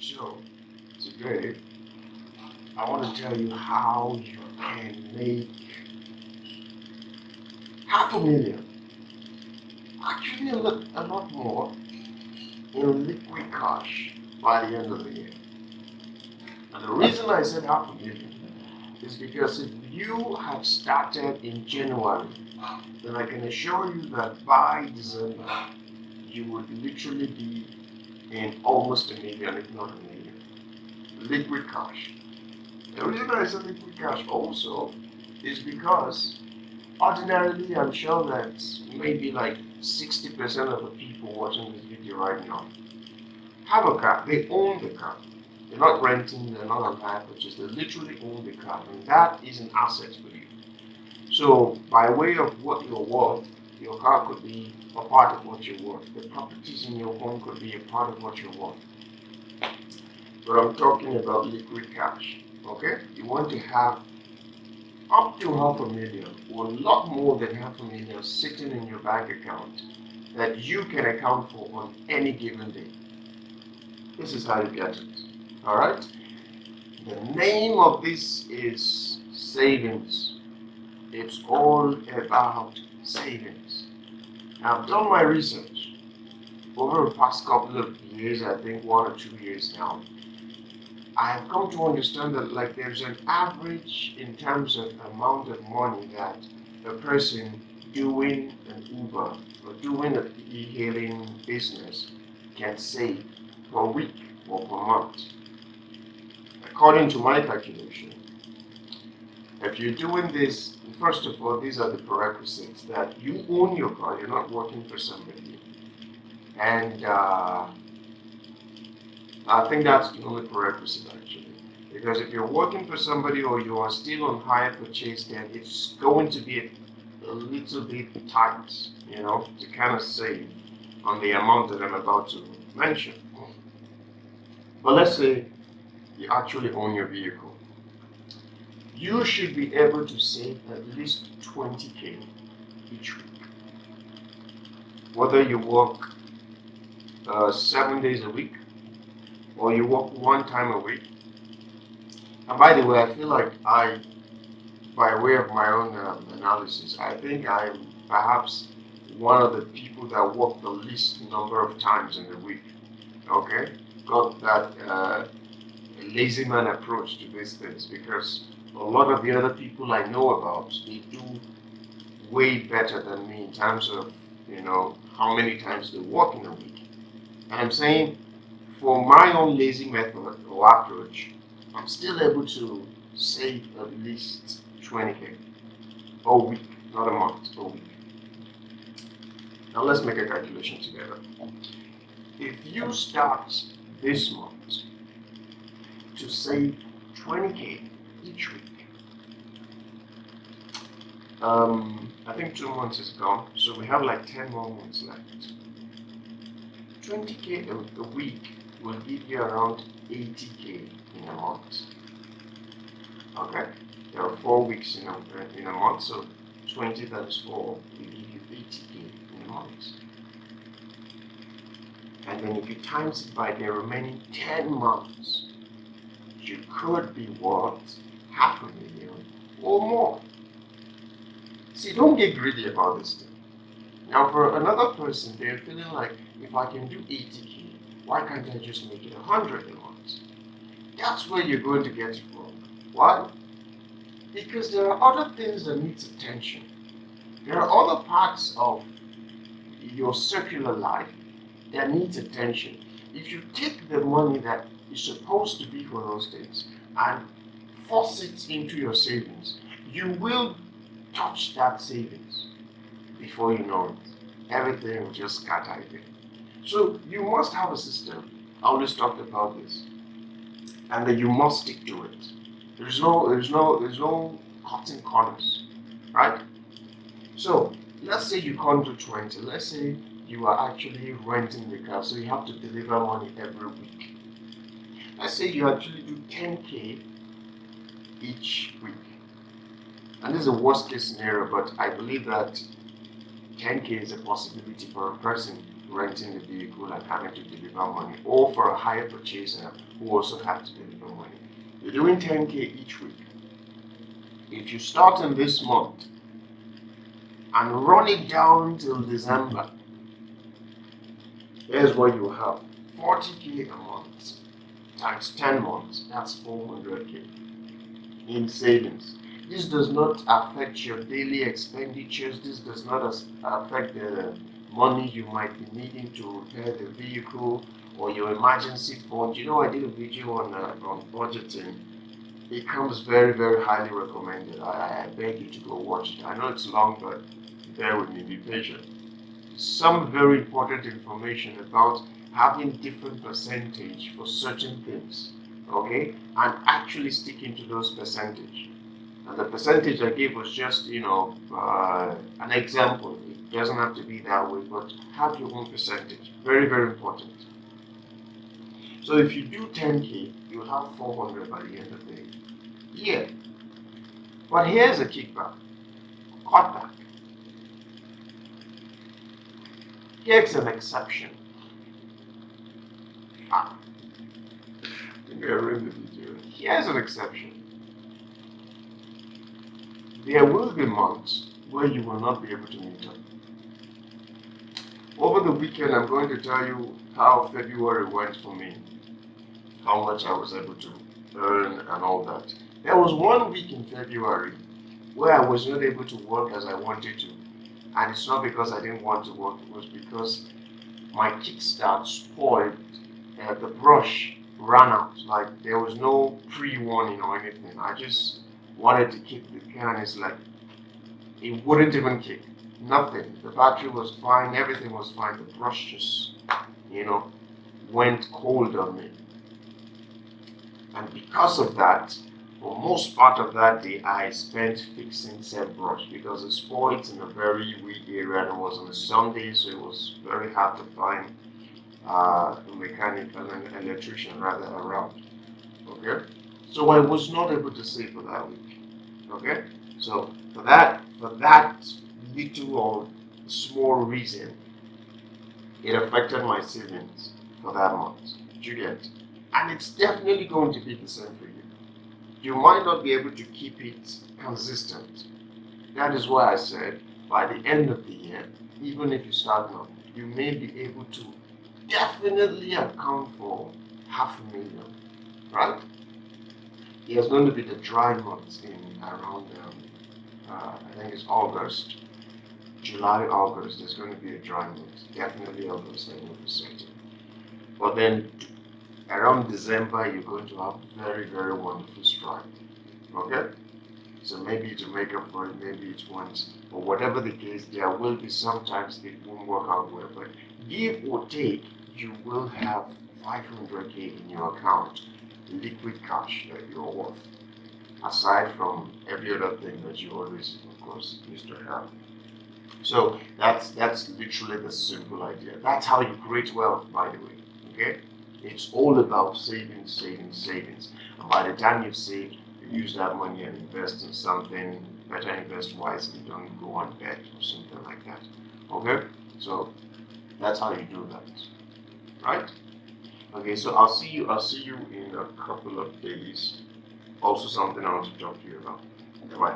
So today I want to tell you how you can make $500,000, actually a lot more, in liquid cash by the end of the year. And the reason I said $500,000 is because if you had started in January, then I can assure you that by December you would literally be in almost $1 million, if not $1 million, liquid cash. The reason I said liquid cash also is because ordinarily I'm sure that maybe like 60% of the people watching this video right now have a car. They own the car. They're not renting, they're not on hire purchase, they literally own the car, and that is an asset for you. So by way of what you're worth, your car could be a part of what you're worth. The properties in your home could be a part of what you're worth. But I'm talking about liquid cash. Okay? You want to have up to $500,000 or a lot more than $500,000 sitting in your bank account that you can account for on any given day. This is how you get it. Alright? The name of this is savings. It's all about savings. Now, I've done my research over the past couple of years, I think 1 or 2 years now. I have come to understand that there's an average in terms of amount of money that a person doing an Uber or doing an e-hailing business can save per week or per month. According to my calculation, if you're doing this, first of all, these are the prerequisites: that you own your car, you're not working for somebody, and I think that's the only prerequisite actually, because if you're working for somebody or you are still on hire purchase, then it's going to be a little bit tight, to kind of save on the amount that I'm about to mention. But let's say you actually own your vehicle. You should be able to save at least 20K each week. Whether you work 7 days a week or you work 1 time a week. And by the way, I feel like by way of my own analysis, I think I'm perhaps one of the people that work the least number of times in the week. Okay? Got that lazy man approach to these things, because a lot of the other people I know about, they do way better than me in terms of, how many times they work in a week. And I'm saying, for my own lazy method or approach, I'm still able to save at least 20K a week, not a month, a week. Now let's make a calculation together. If you start this month to save 20K each week, I think 2 months is gone, so we have like 10 more months left. 20K a week will give you around 80K in a month. Okay, there are 4 weeks in a month, so 20 times 4 will give you 80K in a month. And then if you times it by the remaining 10 months, you could be worth $500,000 or more. See, don't get greedy about this thing. Now, for another person, they're feeling like, if I can do 80K, why can't I just make it 100 a month? That's where you're going to get it wrong. Why? Because there are other things that need attention. There are other parts of your circular life that needs attention. If you take the money that is supposed to be for those things and force it into your savings, you will touch that savings before you know it. Everything will just scatter again. So you must have a system. I always talked about this, and that you must stick to it. There's no cutting corners, right? So let's say you can't do 20. Let's say you are actually renting the car, so you have to deliver money every week. Let's say you actually do 10K each week. And this is a worst case scenario, but I believe that 10K is a possibility for a person renting the vehicle and having to deliver money, or for a hire purchaser who also have to deliver money. You're doing 10K each week. If you start in this month and run it down till December, here's what you have: 40K a month times 10 months, that's 400K in savings. This does not affect your daily expenditures. This does not affect the money you might be needing to repair the vehicle or your emergency fund. You know, I did a video on budgeting. It comes very, very highly recommended. I beg you to go watch it. I know it's long, but bear with me, be patient. Some very important information about having different percentage for certain things, okay, and actually sticking to those percentage. And the percentage I gave was just, an example. It doesn't have to be that way, but have your own percentage. Very, very important. So if you do 10K, you'll have 400 by the end of the year. But here's a kickback, cutback. Here's an exception. Here's an exception. There will be months where you will not be able to meet up. Over the weekend, I'm going to tell you how February went for me, how much I was able to earn and all that. There was 1 week in February where I was not able to work as I wanted to. And it's not because I didn't want to work, it was because my kickstart spoiled. The brush ran out, like there was no pre-warning or anything. I just wanted to kick the can. It's like it wouldn't even kick. Nothing. The battery was fine, everything was fine. The brush just, went cold on me. And because of that, for most part of that day, I spent fixing said brush because it spoiled in a very weak area and it was on a Sunday, so it was very hard to find a mechanic and an electrician rather around. Okay, so I was not able to save for that week. Okay, so for that little or small reason, it affected my savings for that month. Do you get? And it's definitely going to be the same for you. You might not be able to keep it consistent. That is why I said by the end of the year, even if you start now, you may be able to definitely account for $500,000, right? There's going to be the dry months in around, I think it's August, July, August. There's going to be a dry month, definitely August, I know for certain. But then around December, you're going to have very, very wonderful strike. Okay? So maybe to make up for it, maybe it won't. But whatever the case, there will be sometimes it won't work out well. But give or take, you will have 500K in your account, liquid cash that you're worth. Aside from every other thing that you always, of course, used to have. So that's literally the simple idea. That's how you create wealth, by the way. Okay? It's all about savings, savings, savings. And by the time you've saved, you use that money and invest in something, better invest wisely, don't go on debt or something like that. Okay? So that's how you do that. Right? Okay, so I'll see you in a couple of days. Also something I want to talk to you about. Bye.